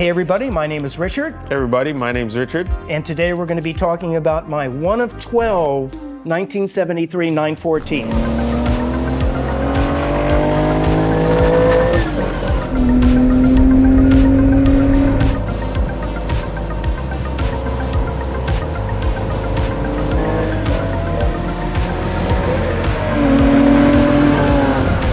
Hey everybody, my name is Richard. Hey everybody, my name's Richard. And today we're going to be talking about my one of 12 1973 914.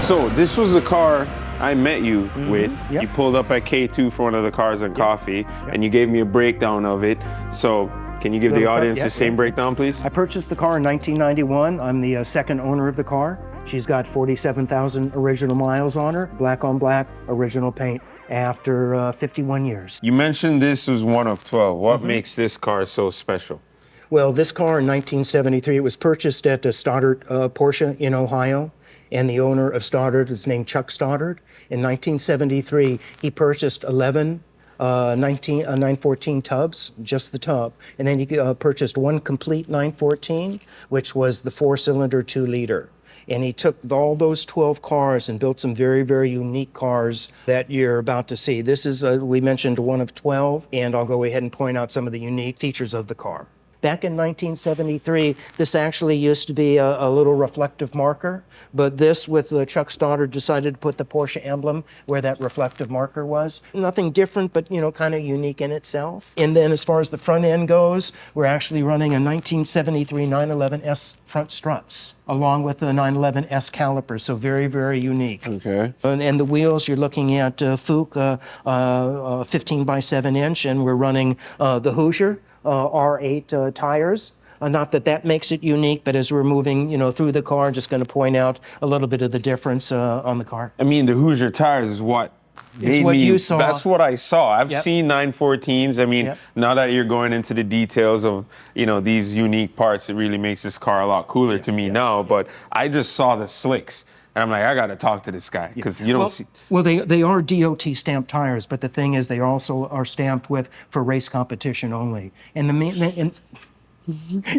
So this was the car I met you with. Yep. You pulled up at K2 for one of the cars and coffee, and you gave me a breakdown of it. So can you give the audience the same breakdown, please? I purchased the car in 1991. I'm the second owner of the car. She's got 47,000 original miles on her, black on black, original paint, after 51 years. You mentioned this was one of 12. What makes this car so special? Well, this car in 1973, it was purchased at Stoddard Porsche in Ohio, and the owner of Stoddard is named Chuck Stoddard. In 1973, he purchased 11 914 tubs, just the tub, and then he purchased one complete 914, which was the 4-cylinder 2-liter. And he took all those 12 cars and built some very, very unique cars that you're about to see. This is, we mentioned, one of 12, and I'll go ahead and point out some of the unique features of the car. Back in 1973, this actually used to be a little reflective marker, but this, with Chuck Stoddard, decided to put the Porsche emblem where that reflective marker was. Nothing different, but kind of unique in itself. And then as far as the front end goes, we're actually running a 1973 911S front struts, along with the 911S calipers, so very, very unique. Okay. And the wheels, you're looking at Fuchs 15 by 7 inch, and we're running the Hoosier R8 tires. Not that that makes it unique, but as we're moving, through the car, just going to point out a little bit of the difference on the car. I mean, the Hoosier tires is what made what me, you saw. That's what I saw. I've seen 914s. I mean, now that you're going into the details of, these unique parts, it really makes this car a lot cooler to me now. But I just saw the slicks. And I'm like, I got to talk to this guy because you don't see. Well, they are DOT stamped tires, but the thing is, they also are stamped for race competition only. And the main,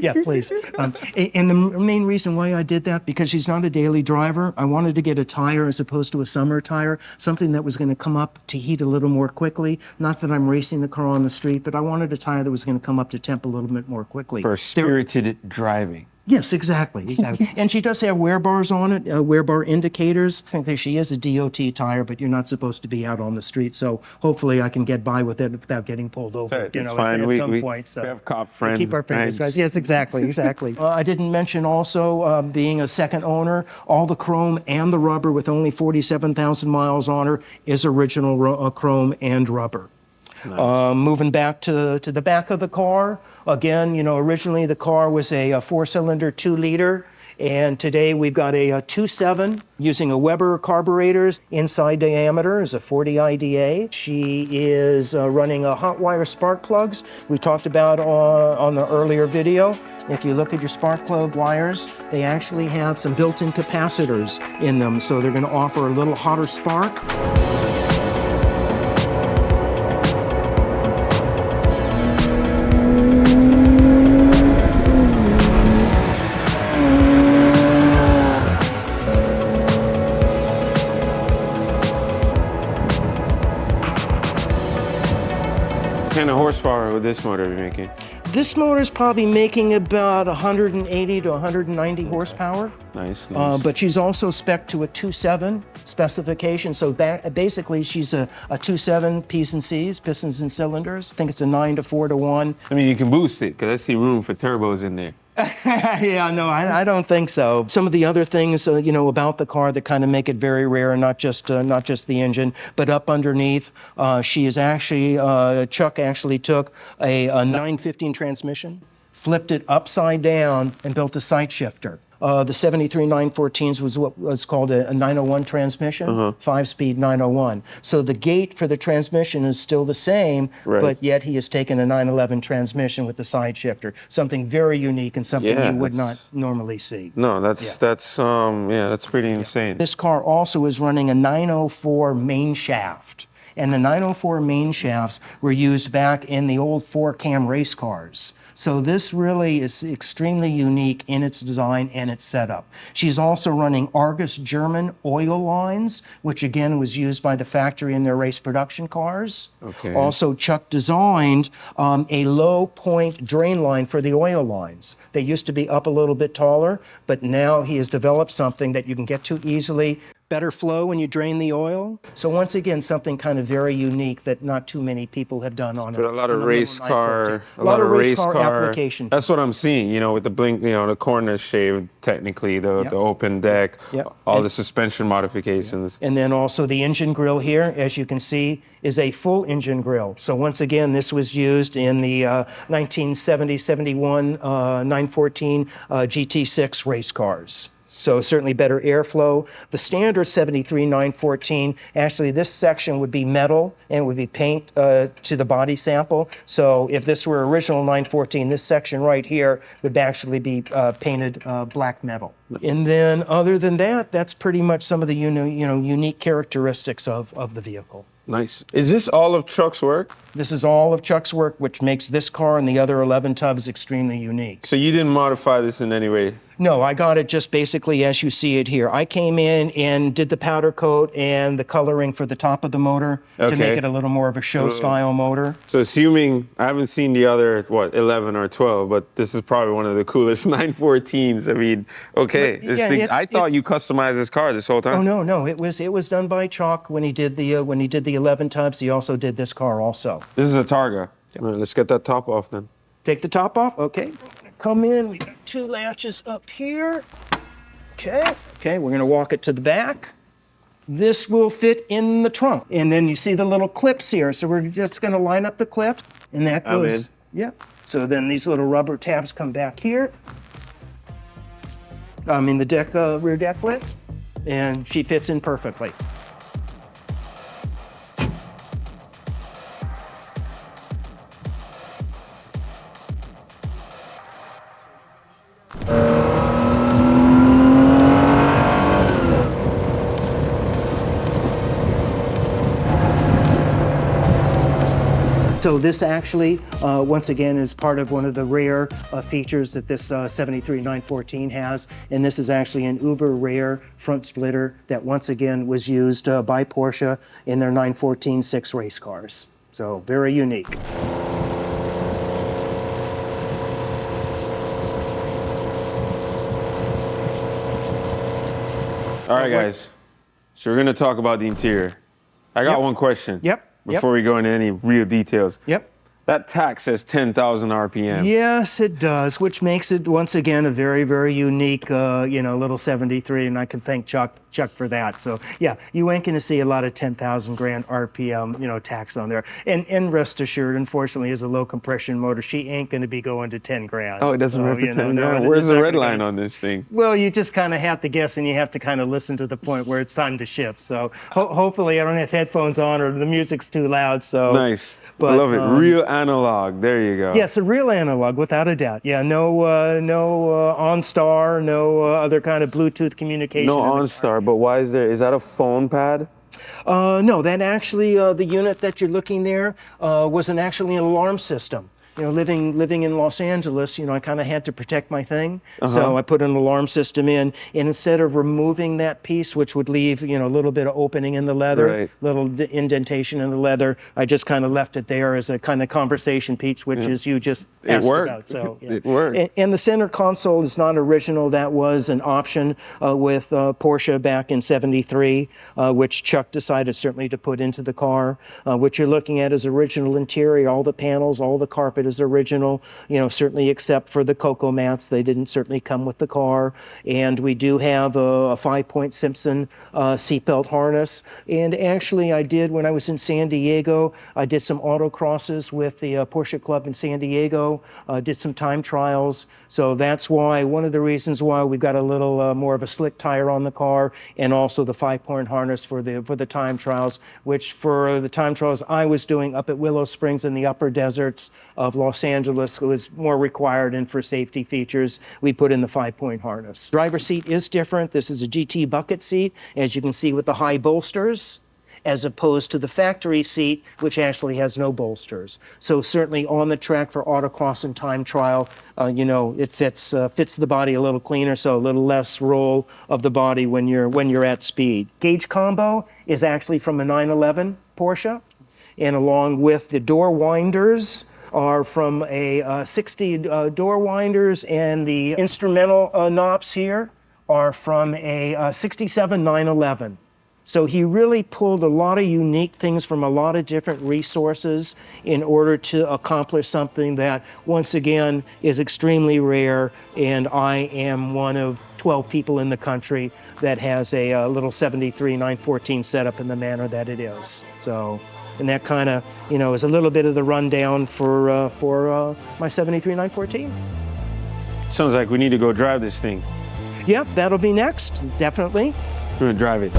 yeah, please. And the main reason why I did that, because she's not a daily driver. I wanted to get a tire as opposed to a summer tire, something that was going to come up to heat a little more quickly. Not that I'm racing the car on the street, but I wanted a tire that was going to come up to temp a little bit more quickly. For spirited driving. Yes, exactly. And she does have wear bars on it, wear bar indicators. I think that she is a DOT tire, but you're not supposed to be out on the street. So hopefully I can get by with it without getting pulled over. At some point. So we have cop friends. Keep our fingers crossed. Yes, exactly. I didn't mention also being a second owner, all the chrome and the rubber with only 47,000 miles on her is original chrome and rubber. Nice. Moving back to the back of the car, again, originally the car was a 4-cylinder 2-liter, and today we've got a 2.7 using a Weber carburetors. Inside diameter is a 40 IDA. She is running a Hotwire spark plugs we talked about on the earlier video. If you look at your spark plug wires, they actually have some built-in capacitors in them, so they're going to offer a little hotter spark. What kind of horsepower would this motor be making? This motor is probably making about 180 to 190 horsepower. Nice. But she's also spec'd to a 2.7 specification. So basically, she's a 2.7 P's and C's, pistons and cylinders. I think it's a 9 to 4 to 1. I mean, you can boost it because I see room for turbos in there. Yeah, no, I don't think so. Some of the other things, about the car that kind of make it very rare, and not just the engine, but up underneath, she is actually, Chuck actually took a 915 transmission, flipped it upside down, and built a side shifter. The 73 914s was what was called a 901 transmission, 5-speed 901. So the gate for the transmission is still the same, but yet he has taken a 911 transmission with the side shifter. Something very unique and something you would not normally see. No, that's pretty insane. This car also is running a 904 main shaft. And the 904 main shafts were used back in the old 4-cam race cars. So this really is extremely unique in its design and its setup. She's also running Argus German oil lines, which again was used by the factory in their race production cars. Okay. Also, Chuck designed a low point drain line for the oil lines. They used to be up a little bit taller, but now he has developed something that you can get to easily. Better flow when you drain the oil. So once again, something kind of very unique that not too many people have done on it. But a lot of race car, a lot of race car application. That's what I'm seeing, you know, with the blink, you know, the corners shaved technically, the open deck, all the suspension modifications. And then also the engine grille here, as you can see, is a full engine grille. So once again, this was used in the 1970-71 914 GT6 race cars. So certainly better airflow. The standard 73 914, actually this section would be metal and it would be paint to the body sample. So if this were original 914, this section right here would actually be painted black metal. And then other than that, that's pretty much some of the unique characteristics of the vehicle. Nice. Is this all of Chuck's work? This is all of Chuck's work, which makes this car and the other 11 tubs extremely unique. So you didn't modify this in any way? No, I got it just basically as you see it here. I came in and did the powder coat and the coloring for the top of the motor to make it a little more of a show style motor. So assuming, I haven't seen the other, 11 or 12, but this is probably one of the coolest 914s. I mean, okay. I thought you customized this car this whole time. Oh, no, it was done by Chuck when he did the 11 tubs. He also did this car also. This is a Targa. All right, let's get that top off then. Take the top off? Okay. Come in, we got 2 latches up here. Okay, we're gonna walk it to the back. This will fit in the trunk. And then you see the little clips here. So we're just gonna line up the clips and that goes. Yeah. So then these little rubber tabs come back here. In the deck, rear deck lid, and she fits in perfectly. So this actually, once again, is part of one of the rare features that this 73 914 has. And this is actually an uber rare front splitter that once again was used by Porsche in their 914 6 race cars. So very unique. All right, guys. So we're going to talk about the interior. I got one question. Before we go into any real details. That tach says 10,000 RPM. Yes, it does, which makes it, once again, a very, very unique, little 73, and I can thank Chuck for that. So, yeah, you ain't going to see a lot of 10,000 grand RPM, tachs on there. And rest assured, unfortunately, as a low compression motor, she ain't going to be going to 10 grand. Oh, it doesn't go to 10 grand? Where's the red line on this thing? Well, you just kind of have to guess, and you have to kind of listen to the point where it's time to shift. So, hopefully, I don't have headphones on or the music's too loud. So nice. But, I love it. Real analog. There you go. Yes, a real analog, without a doubt. Yeah, no OnStar, no other kind of Bluetooth communication. No OnStar, but why is that a phone pad? No, that actually, the unit that you're looking there was actually an alarm system. Living in Los Angeles, I kind of had to protect my thing. So I put an alarm system in, and instead of removing that piece, which would leave, a little bit of opening in the leather, little indentation in the leather, I just kind of left it there as a kind of conversation piece, which is you just asked about. So It worked. And the center console is not original. That was an option with Porsche back in '73, which Chuck decided certainly to put into the car. What you're looking at is original interior, all the panels, all the carpet is original, certainly except for the cocoa mats. They didn't certainly come with the car. And we do have a 5-point Simpson seatbelt harness. And actually I did, when I was in San Diego, I did some autocrosses with the Porsche Club in San Diego, did some time trials. So that's why, one of the reasons why we've got a little more of a slick tire on the car, and also the 5-point harness for the time trials, which for the time trials I was doing up at Willow Springs in the upper deserts of Los Angeles, was more required, and for safety features, we put in the 5-point harness. Driver's seat is different. This is a GT bucket seat, as you can see, with the high bolsters. as opposed to the factory seat, which actually has no bolsters. So certainly on the track for autocross and time trial, you know, it fits the body a little cleaner, so a little less roll of the body when you're at speed. Gauge combo is actually from a 911 Porsche, and along with the door winders are from a 60 door winders, and the instrumental knobs here are from a 67 911. So he really pulled a lot of unique things from a lot of different resources in order to accomplish something that, once again, is extremely rare, and I am one of 12 people in the country that has a little 73 914 setup in the manner that it is. So, and that kind of, you know, is a little bit of the rundown for my 73 914. Sounds like we need to go drive this thing. Yep, that'll be next, definitely. We're gonna drive it.